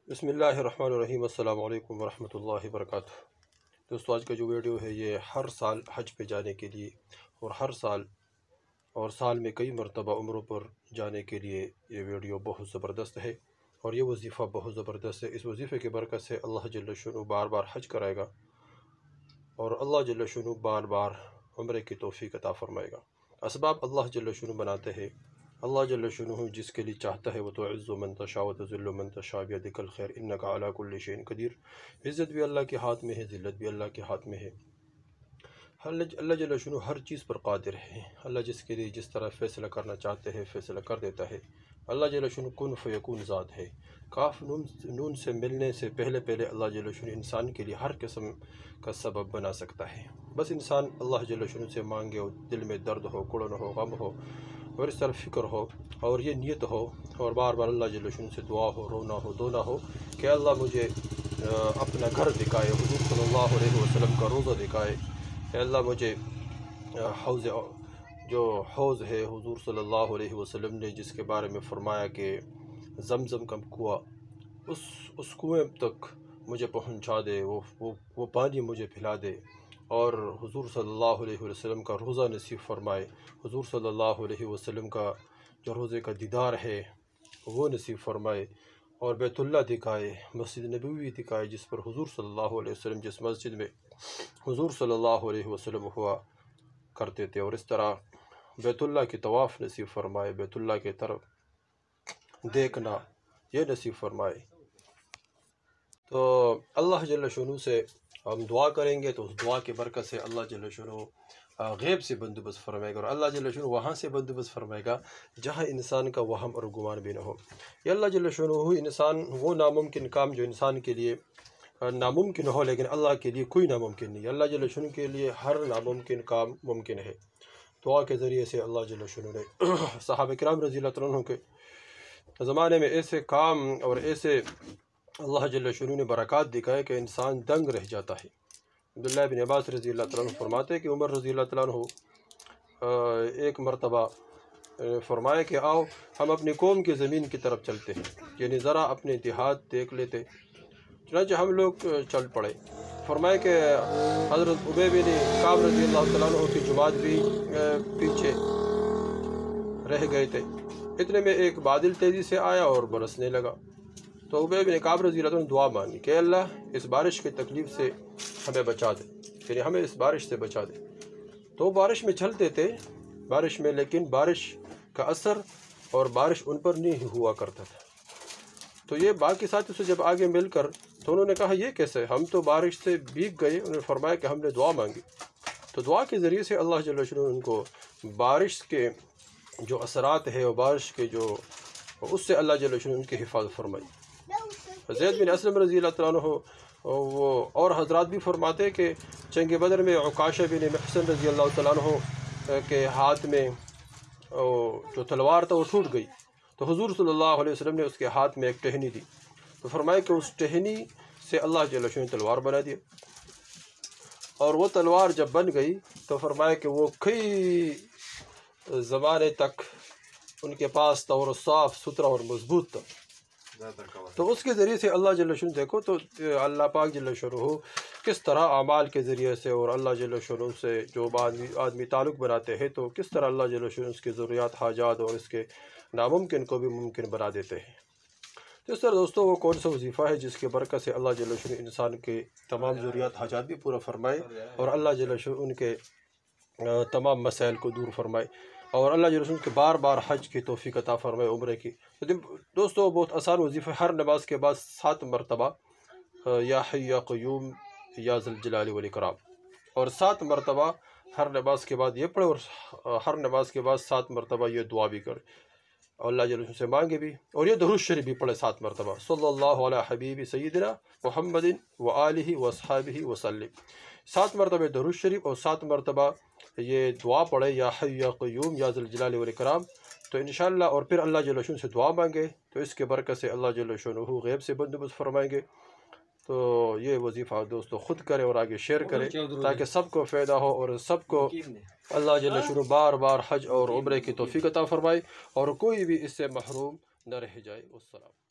بسم اللہ الرحمن الرحیم۔ السلام علیکم ورحمۃ اللہ وبرکاتہ۔ دوستو، آج کا جو ویڈیو ہے یہ ہر سال حج پہ جانے کے لیے اور ہر سال میں کئی مرتبہ عمروں پر جانے کے لیے یہ ویڈیو بہت زبردست ہے اور یہ وظیفہ بہت زبردست ہے۔ اس وظیفے کی برکت سے اللہ جل شانہ بار بار حج کرائے گا اور اللہ جل شانہ بار بار عمرے کی توفیق عطا فرمائے گا۔ اسباب اللہ جل شانہ بناتے ہیں۔ اللہ جل شانہ جس کے لیے چاہتا ہے وہ تو عز من تشاء و تذل من تشاء بیدک الخیر انک علی کل شیء قدیر۔ عزت بھی اللہ کے ہاتھ میں ہے، ذلت بھی اللہ کے ہاتھ میں ہے۔ اللہ جل شانہ ہر چیز پر قادر ہے۔ اللہ جس کے لیے جس طرح فیصلہ کرنا چاہتے ہیں فیصلہ کر دیتا ہے۔ اللہ جل شانہ کن فیکون ذات ہے۔ کاف نون سے ملنے سے پہلے اللہ جل شانہ انسان کے لیے ہر قسم کا سبب بنا سکتا ہے۔ بس انسان اللہ جل شانہ سے مانگے اور دل میں درد ہو، کڑن ہو، غم ہو اور اس طرح فکر ہو اور یہ نیت ہو اور بار بار اللہ جل شانہ سے دعا ہو، رونا ہو، دھونا ہو کہ اللہ مجھے اپنا گھر دکھائے، حضور صلی اللہ علیہ وسلم کا روضہ دکھائے، کہ اللہ مجھے حوض ہے حضور صلی اللہ علیہ وسلم نے جس کے بارے میں فرمایا کہ زمزم کا کنواں، اس کنویں تک مجھے پہنچا دے، وہ پانی مجھے پلا دے، اور حضور صلی اللہ علیہ وسلم کا روضہ نصیب فرمائے، حضور صلی اللہ علیہ وسلم کا جو روضے کا دیدار ہے وہ نصیب فرمائے، اور بیت اللہ دکھائے، مسجد نبوی دکھائے جس پر حضور صلی اللہ علیہ وسلم، جس مسجد میں حضور صلی اللہ علیہ وسلم ہوا کرتے تھے، اور اس طرح بیت اللہ کی طواف نصیب فرمائے، بیت اللہ کی طرف دیکھنا یہ نصیب فرمائے۔ تو اللہ جل شانہ سے ہم دعا کریں گے تو اس دعا کی برکت سے اللہ جل شانہ غیب سے بندوبست فرمائے گا، اور اللہ جل شانہ وہاں سے بندوبست فرمائے گا جہاں انسان کا وہم اور گمان بھی نہ ہو۔ یہ اللہ جل شانہ وہ ناممکن کام جو انسان کے لیے ناممکن ہو لیکن اللہ کے لیے کوئی ناممکن نہیں۔ اللہ جل شانہ کے لیے ہر ناممکن کام ممکن ہے۔ دعا کے ذریعے سے اللہ جل شانہ نے صحابہ کرام رضی اللہ عنہ کے زمانے میں ایسے کام اور ایسے اللہ جل شانہ نے برکات دکھائے کہ انسان دنگ رہ جاتا ہے۔ عبداللہ بن عباس رضی اللہ عنہ فرماتے کہ عمر رضی اللہ عنہ ایک مرتبہ فرمایا کہ آؤ ہم اپنی قوم کی زمین کی طرف چلتے ہیں، یعنی ذرا اپنے دیہات دیکھ لیتے۔ چنانچہ ہم لوگ چل پڑے۔ فرمایا کہ حضرت ابی بن کعب رضی اللہ عنہ کی جماعت بھی پیچھے رہ گئے تھے۔ اتنے میں ایک بادل تیزی سے آیا اور برسنے لگا، تو ابی بن کعب رضی اللہ عنہ دعا مانگی کہ اللہ اس بارش کی تکلیف سے ہمیں بچا دے، یعنی ہمیں اس بارش سے بچا دے۔ تو بارش میں چلتے تھے، بارش میں، لیکن بارش کا اثر اور بارش ان پر نہیں ہوا کرتا تھا۔ تو یہ باقی ساتھی سے جب آگے مل کر تو انہوں نے کہا یہ کیسے، ہم تو بارش سے بھیگ گئے۔ انہوں نے فرمایا کہ ہم نے دعا مانگی، تو دعا کے ذریعے سے اللہ جل شانہ ان کو بارش کے جو اثرات ہے اور بارش کے جو اس سے اللہ جل شانہ ان کی حفاظت فرمائی۔ زید بن اسلم رضی اللہ عنہ وہ اور حضرات بھی فرماتے کہ جنگ بدر میں عکاشہ بن محصن رضی اللہ تعالیٰ عنہ کے ہاتھ میں جو تلوار تھا وہ ٹوٹ گئی، تو حضور صلی اللہ علیہ وسلم نے اس کے ہاتھ میں ایک ٹہنی دی، تو فرمایا کہ اس ٹہنی سے اللہ جل شانہ تلوار بنا دیا، اور وہ تلوار جب بن گئی تو فرمایا کہ وہ کئی زمانے تک ان کے پاس تھا اور صاف ستھرا اور مضبوط تھا۔ تو اس کے ذریعے سے اللہ جل شانہ دیکھو تو اللہ پاک جل شانہ کس طرح اعمال کے ذریعے سے اور اللہ جل شانہ سے جو آدمی تعلق بناتے ہیں تو کس طرح اللہ جل شانہ اس کے ضروریات، حاجات اور اس کے ناممکن کو بھی ممکن بنا دیتے ہیں۔ تو اس طرح دوستو وہ کون سا وظیفہ ہے جس کے برکت سے اللہ جل شانہ انسان کے تمام ضروریات، حاجات بھی پورا فرمائے اور اللہ جل شانہ ان کے تمام مسائل کو دور فرمائے، اور اللہ جل شانہ کے بار بار حج کی توفیق عطا فرمائے، عمرے کی۔ دوستو بہت آسان وظیفہ، ہر نماز کے بعد 7 مرتبہ یا حی یا قیوم یا ذی الجلال والاکرام، اور 7 مرتبہ ہر نماز کے بعد یہ پڑھے، اور ہر نماز کے بعد 7 مرتبہ یہ دعا بھی کرے اور اللہ جل شانہ سے مانگے بھی، اور یہ درود شریف بھی پڑھے 7 مرتبہ، صلی اللہ علی حبیب سیدنا محمد وآلہ واصحابہ وسلم۔ 7 مرتبہ درود شریف اور 7 مرتبہ یہ دعا پڑھے یا حی یا قیوم یا ذی الجلال والاکرام، تو انشاءاللہ، اور پھر اللہ جل شانہ سے دعا مانگے تو اس کے برکت سے اللہ جل شانہ غیب سے بندوبست فرمائیں گے۔ تو یہ وظیفہ دوستو خود کرے اور آگے شیئر کرے تاکہ سب کو فائدہ ہو اور سب کو اللہ جل شانہ بار بار حج اور عمرے کی توفیق عطا فرمائے اور کوئی بھی اس سے محروم نہ رہ جائے۔ والسلام۔